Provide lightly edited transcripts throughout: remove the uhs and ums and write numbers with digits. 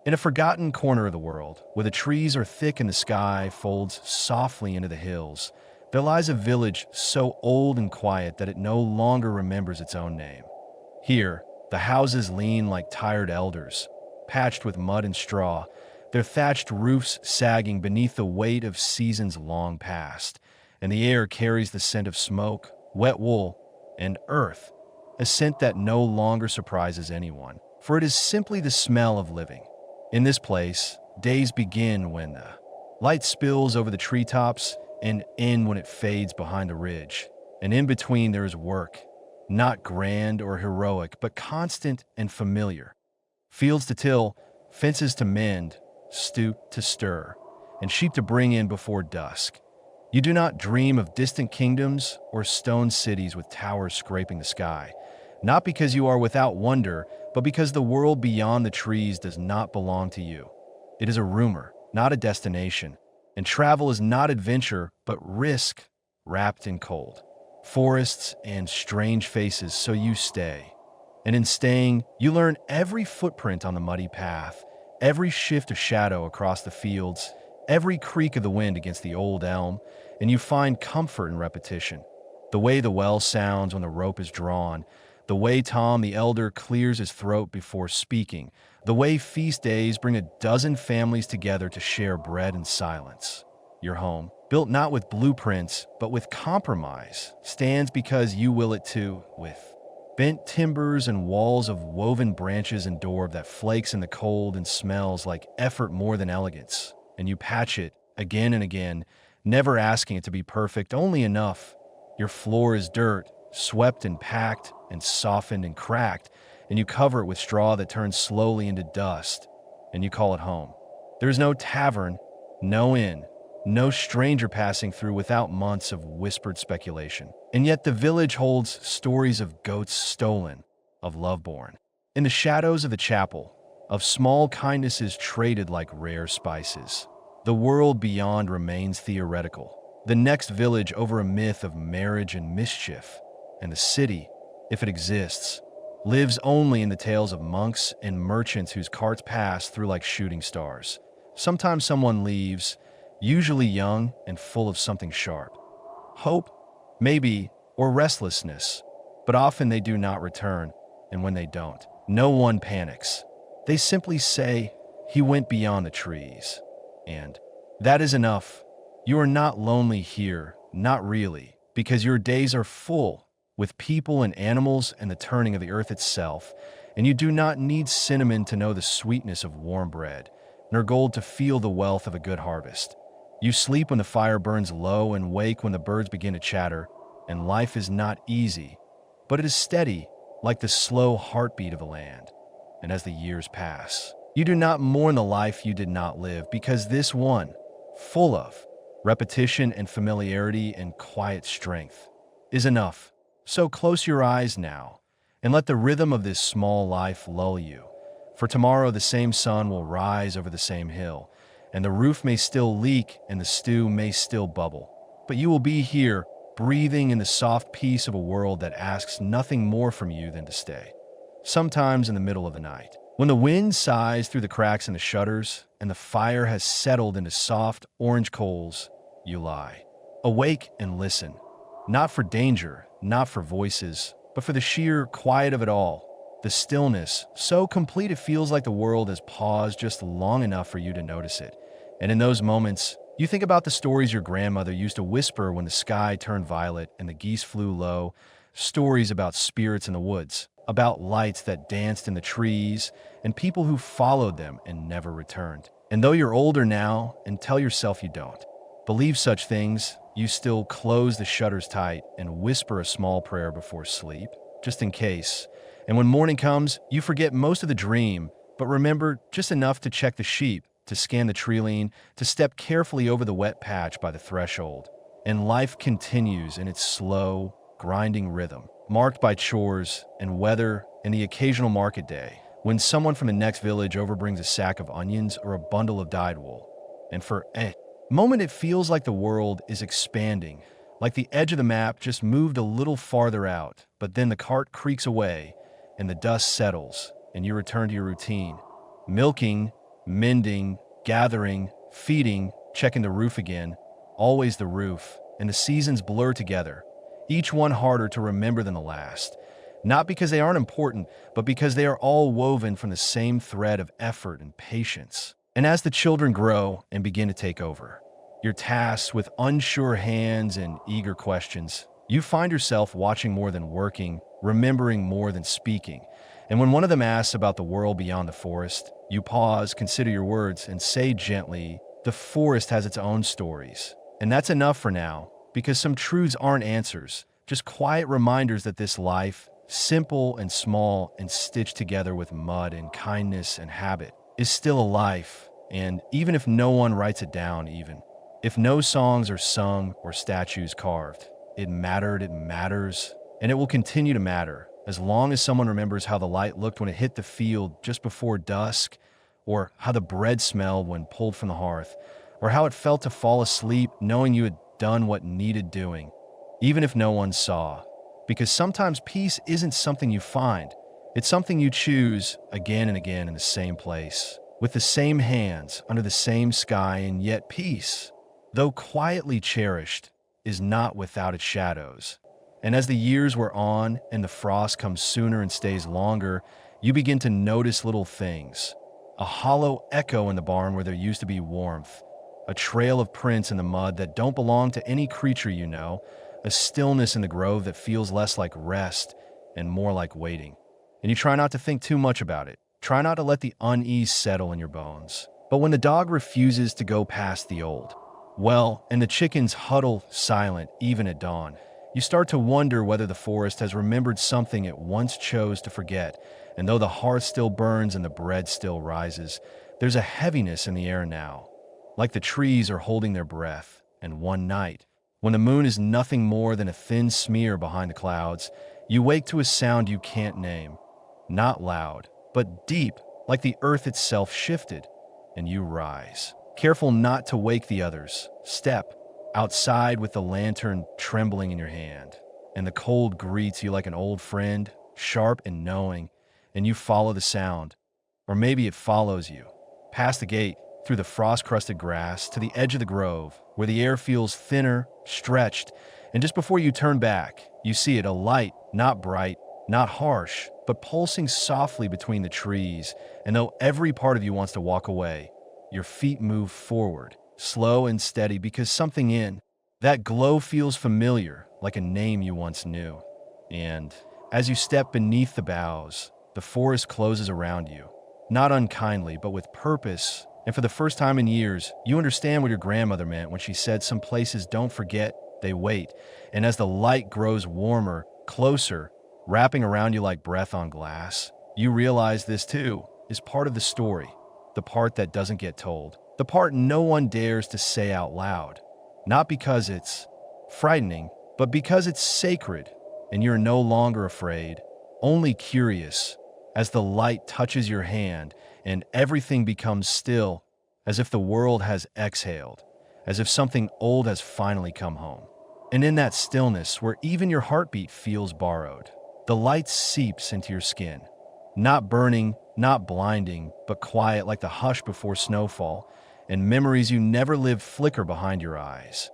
In a forgotten corner of the world, where the trees are thick and the sky folds softly into the hills, there lies a village so old and quiet that it no longer remembers its own name. Here, the houses lean like tired elders, patched with mud and straw, their thatched roofs sagging beneath the weight of seasons long past, and the air carries the scent of smoke, wet wool, and earth, a scent that no longer surprises anyone, for it is simply the smell of living. In this place, days begin when the light spills over the treetops and end when it fades behind the ridge. And in between there is work, not grand or heroic, but constant and familiar. Fields to till, fences to mend, stew to stir, and sheep to bring in before dusk. You do not dream of distant kingdoms or stone cities with towers scraping the sky, not because you are without wonder, but because the world beyond the trees does not belong to you. It is a rumor, not a destination, and travel is not adventure, but risk wrapped in cold. Forests and strange faces, so you stay. And in staying, you learn every footprint on the muddy path, every shift of shadow across the fields, every creak of the wind against the old elm, and you find comfort in repetition. The way the well sounds when the rope is drawn, the way Tom the elder clears his throat before speaking, the way feast days bring a dozen families together to share bread and silence. Your home, built not with blueprints, but with compromise, stands because you will it too, with bent timbers and walls of woven branches and door that flakes in the cold and smells like effort more than elegance. And you patch it again and again, never asking it to be perfect, only enough. Your floor is dirt, swept and packed and softened and cracked, and you cover it with straw that turns slowly into dust, and you call it home. There is no tavern, no inn, no stranger passing through without months of whispered speculation. And yet the village holds stories of goats stolen, of love born. In the shadows of the chapel, of small kindnesses traded like rare spices. The world beyond remains theoretical. The next village over a myth of marriage and mischief. And the city, if it exists, lives only in the tales of monks and merchants whose carts pass through like shooting stars. Sometimes someone leaves, usually young and full of something sharp. Hope, maybe, or restlessness, but often they do not return, and when they don't, no one panics. They simply say, "He went beyond the trees." And that is enough. You are not lonely here, not really, because your days are full with people and animals and the turning of the earth itself, and you do not need cinnamon to know the sweetness of warm bread, nor gold to feel the wealth of a good harvest. You sleep when the fire burns low and wake when the birds begin to chatter, and life is not easy, but it is steady, like the slow heartbeat of a land. And as the years pass, you do not mourn the life you did not live, because this one, full of repetition and familiarity and quiet strength, is enough. So close your eyes now, and let the rhythm of this small life lull you. For tomorrow the same sun will rise over the same hill, and the roof may still leak and the stew may still bubble. But you will be here, breathing in the soft peace of a world that asks nothing more from you than to stay. Sometimes in the middle of the night, when the wind sighs through the cracks in the shutters and the fire has settled into soft orange coals, you lie, awake and listen, not for danger, not for voices, but for the sheer quiet of it all, the stillness, so complete it feels like the world has paused just long enough for you to notice it. And in those moments, you think about the stories your grandmother used to whisper when the sky turned violet and the geese flew low, stories about spirits in the woods, about lights that danced in the trees, and people who followed them and never returned. And though you're older now, and tell yourself you don't believe such things, you still close the shutters tight and whisper a small prayer before sleep, just in case. And when morning comes, you forget most of the dream, but remember just enough to check the sheep, to scan the tree line, to step carefully over the wet patch by the threshold. And life continues in its slow, grinding rhythm, marked by chores and weather and the occasional market day, when someone from the next village overbrings a sack of onions or a bundle of dyed wool. And for a moment it feels like the world is expanding, like the edge of the map just moved a little farther out, but then the cart creaks away and the dust settles and you return to your routine, milking, mending, gathering, feeding, checking the roof again, always the roof, and the seasons blur together, each one harder to remember than the last. Not because they aren't important, but because they are all woven from the same thread of effort and patience. And as the children grow and begin to take over, your tasks with unsure hands and eager questions, you find yourself watching more than working, remembering more than speaking. And when one of them asks about the world beyond the forest, you pause, consider your words, and say gently, "The forest has its own stories." And that's enough for now, because some truths aren't answers, just quiet reminders that this life, simple and small and stitched together with mud and kindness and habit, is still a life. And even if no one writes it down, even if no songs are sung or statues carved, it mattered, it matters, and it will continue to matter as long as someone remembers how the light looked when it hit the field just before dusk, or how the bread smelled when pulled from the hearth, or how it felt to fall asleep knowing you had done what needed doing, even if no one saw. Because sometimes peace isn't something you find, it's something you choose again and again in the same place, with the same hands, under the same sky, and yet peace, though quietly cherished, is not without its shadows. And as the years wear on and the frost comes sooner and stays longer, you begin to notice little things. A hollow echo in the barn where there used to be warmth, a trail of prints in the mud that don't belong to any creature you know, a stillness in the grove that feels less like rest and more like waiting. And you try not to think too much about it. Try not to let the unease settle in your bones. But when the dog refuses to go past the old, well, and the chickens huddle silent even at dawn, you start to wonder whether the forest has remembered something it once chose to forget. And though the hearth still burns and the bread still rises, there's a heaviness in the air now, like the trees are holding their breath. And one night, when the moon is nothing more than a thin smear behind the clouds, you wake to a sound you can't name. Not loud, but deep, like the earth itself shifted, and you rise. Careful not to wake the others. Step outside with the lantern trembling in your hand, and the cold greets you like an old friend, sharp and knowing, and you follow the sound. Or maybe it follows you, past the gate, through the frost-crusted grass, to the edge of the grove, where the air feels thinner, stretched, and just before you turn back, you see it, a light, not bright, not harsh, but pulsing softly between the trees. And though every part of you wants to walk away, your feet move forward, slow and steady, because something in that glow feels familiar, like a name you once knew. And as you step beneath the boughs, the forest closes around you, not unkindly, but with purpose. And for the first time in years, you understand what your grandmother meant when she said some places don't forget, they wait. And as the light grows warmer, closer, wrapping around you like breath on glass, you realize this too is part of the story, the part that doesn't get told, the part no one dares to say out loud. Not because it's frightening, but because it's sacred, and you're no longer afraid, only curious. As the light touches your hand and everything becomes still, as if the world has exhaled, as if something old has finally come home. And in that stillness, where even your heartbeat feels borrowed, the light seeps into your skin, not burning, not blinding, but quiet like the hush before snowfall, and memories you never lived flicker behind your eyes.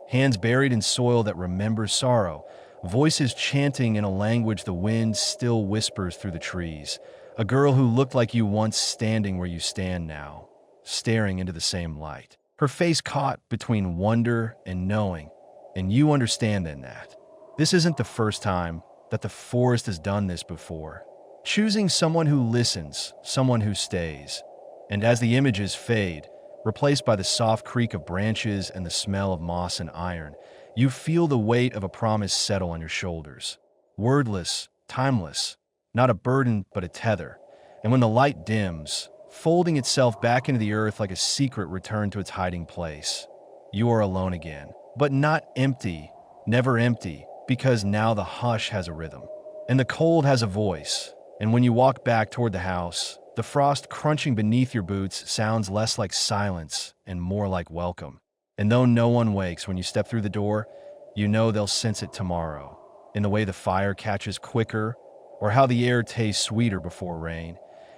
Hands buried in soil that remembers sorrow, voices chanting in a language the wind still whispers through the trees. A girl who looked like you once standing where you stand now, staring into the same light. Her face caught between wonder and knowing, and you understand then that this isn't the first time that the forest has done this before. Choosing someone who listens, someone who stays. And as the images fade, replaced by the soft creak of branches and the smell of moss and iron, you feel the weight of a promise settle on your shoulders. Wordless, timeless, not a burden but a tether. And when the light dims, folding itself back into the earth like a secret returned to its hiding place, you are alone again. But not empty, never empty, because now the hush has a rhythm, and the cold has a voice. And when you walk back toward the house, the frost crunching beneath your boots sounds less like silence and more like welcome. And though no one wakes when you step through the door, you know they'll sense it tomorrow, in the way the fire catches quicker, or how the air tastes sweeter before rain.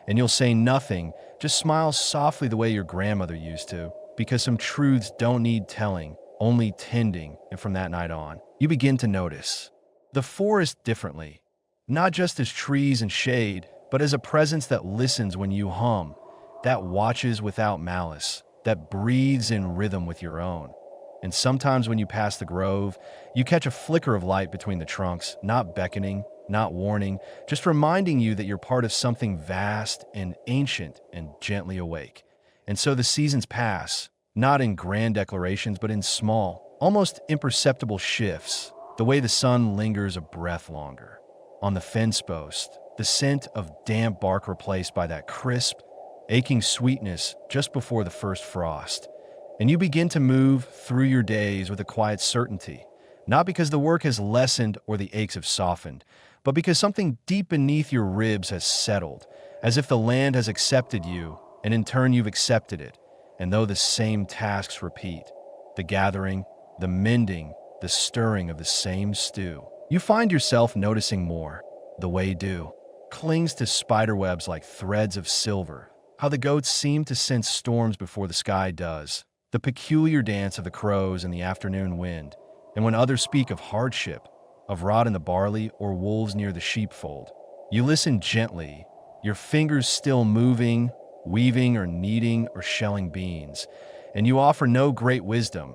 And you'll say nothing, just smile softly the way your grandmother used to, because some truths don't need telling, only tending, and from that night on, you begin to notice the forest differently, not just as trees and shade, but as a presence that listens when you hum, that watches without malice, that breathes in rhythm with your own. And sometimes when you pass the grove, you catch a flicker of light between the trunks, not beckoning, not warning, just reminding you that you're part of something vast and ancient and gently awake. And so the seasons pass, not in grand declarations, but in small, almost imperceptible shifts, the way the sun lingers a breath longer. On the fence post, the scent of damp bark replaced by that crisp, aching sweetness just before the first frost. And you begin to move through your days with a quiet certainty, not because the work has lessened or the aches have softened, but because something deep beneath your ribs has settled, as if the land has accepted you, and in turn you've accepted it. And though the same tasks repeat, the gathering, the mending, the stirring of the same stew, you find yourself noticing more. The way dew clings to spiderwebs like threads of silver, how the goats seem to sense storms before the sky does, the peculiar dance of the crows in the afternoon wind, and when others speak of hardship, of rot in the barley or wolves near the sheepfold, you listen gently, your fingers still moving, weaving or kneading or shelling beans, and you offer no great wisdom,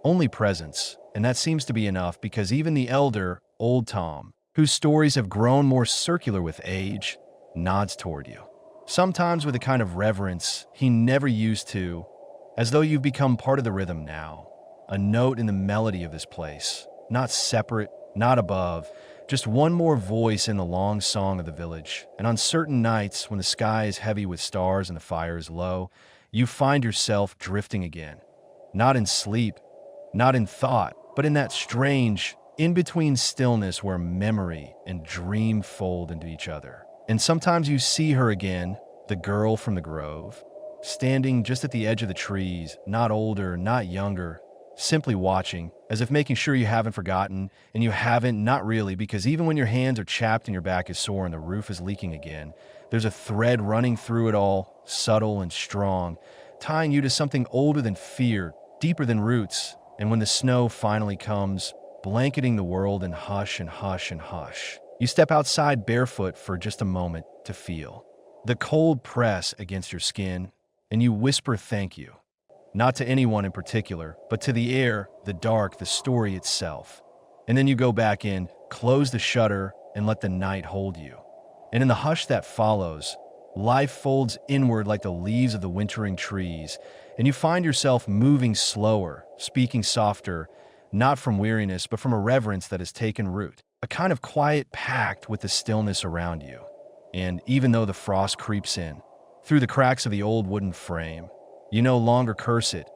only presence, and that seems to be enough because even the elder, Old Tom, whose stories have grown more circular with age, nods toward you, sometimes with a kind of reverence he never used to, as though you've become part of the rhythm now, a note in the melody of this place, not separate, not above, just one more voice in the long song of the village. And on certain nights, when the sky is heavy with stars and the fire is low, you find yourself drifting again, not in sleep, not in thought, but in that strange, in-between stillness where memory and dream fold into each other. And sometimes you see her again, the girl from the grove, standing just at the edge of the trees, not older, not younger, simply watching, as if making sure you haven't forgotten, and you haven't, not really, because even when your hands are chapped and your back is sore and the roof is leaking again, there's a thread running through it all, subtle and strong, tying you to something older than fear, deeper than roots, and when the snow finally comes, blanketing the world in hush and hush and hush, you step outside barefoot for just a moment to feel the cold press against your skin, and you whisper thank you. Not to anyone in particular, but to the air, the dark, the story itself. And then you go back in, close the shutter, and let the night hold you. And in the hush that follows, life folds inward like the leaves of the wintering trees, and you find yourself moving slower, speaking softer, not from weariness, but from a reverence that has taken root, a kind of quiet pact with the stillness around you. And even though the frost creeps in, through the cracks of the old wooden frame, you no longer curse it.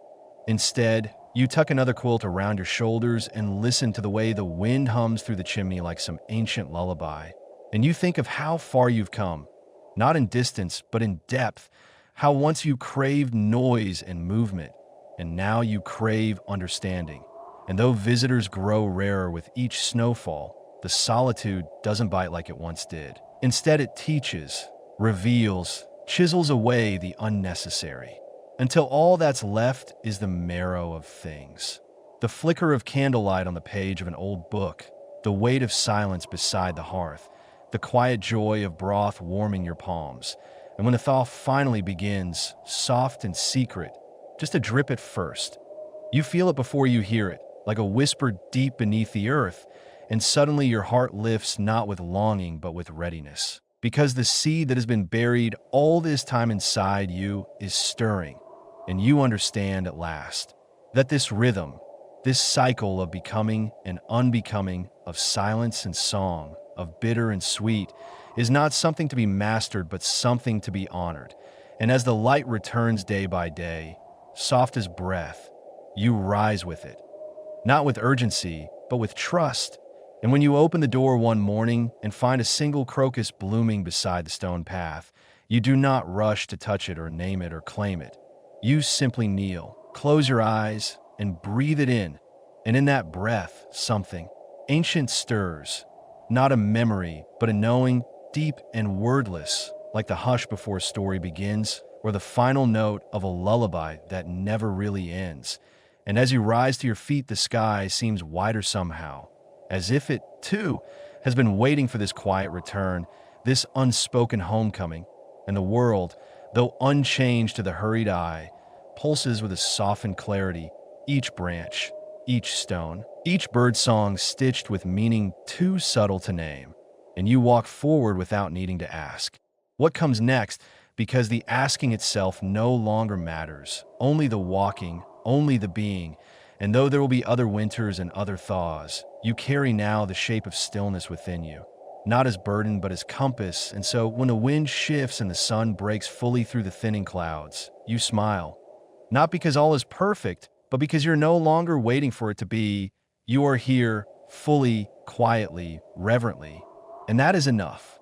Instead, you tuck another quilt around your shoulders and listen to the way the wind hums through the chimney like some ancient lullaby. And you think of how far you've come, not in distance, but in depth, how once you craved noise and movement, and now you crave understanding. And though visitors grow rarer with each snowfall, the solitude doesn't bite like it once did. Instead, it teaches, reveals, chisels away the unnecessary, until all that's left is the marrow of things. The flicker of candlelight on the page of an old book, the weight of silence beside the hearth, the quiet joy of broth warming your palms. And when the thaw finally begins, soft and secret, just a drip at first, you feel it before you hear it, like a whisper deep beneath the earth, and suddenly your heart lifts not with longing but with readiness. Because the seed that has been buried all this time inside you is stirring, and you understand at last that this rhythm, this cycle of becoming and unbecoming, of silence and song, of bitter and sweet, is not something to be mastered but something to be honored. And as the light returns day by day, soft as breath, you rise with it, not with urgency, but with trust. And when you open the door one morning and find a single crocus blooming beside the stone path, you do not rush to touch it or name it or claim it. You simply kneel, close your eyes, and breathe it in. And in that breath, something ancient stirs, not a memory, but a knowing, deep and wordless, like the hush before a story begins, or the final note of a lullaby that never really ends. And as you rise to your feet, the sky seems wider somehow, as if it, too, has been waiting for this quiet return, this unspoken homecoming, and the world, though unchanged to the hurried eye, pulses with a softened clarity, each branch, each stone, each bird song stitched with meaning too subtle to name. And you walk forward without needing to ask what comes next, because the asking itself no longer matters, only the walking, only the being. And though there will be other winters and other thaws, you carry now the shape of stillness within you, not as burden but as compass. And so when the wind shifts and the sun breaks fully through the thinning clouds, you smile, not because all is perfect, but because you're no longer waiting for it to be. You are here, fully, quietly, reverently, and that is enough.